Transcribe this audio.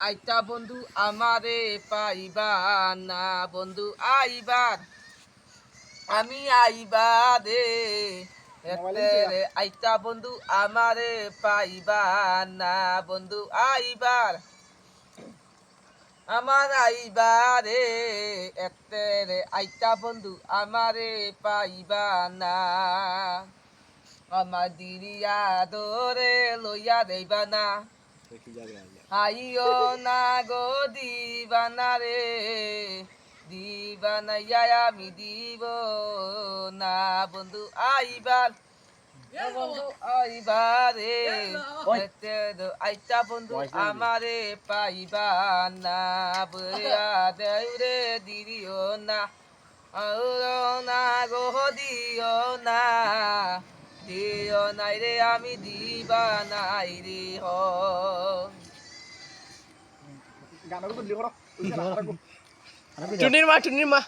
আইতা বন্ধু আমারে পাইবা না বন্ধু আইবার আমি আইবা রে রে আইতা বন্ধু আমারে পাইবা না বন্ধু আইবার আমার আইবারে রে আইতা বন্ধু আমারে পাইবা না আমার দিরিয়া দরে লইয়া দেবা না আইও না গো দিবানা রে দিবানাইয়া আমি দিব না বন্ধু আইবার বন্ধু আইবারে আইতা বন্ধু আমারে পাইবা না বইয়া দেউরে দিও না না গো দিও না দিও নাই রে আমি দিবা নাই রে হ টুনির মা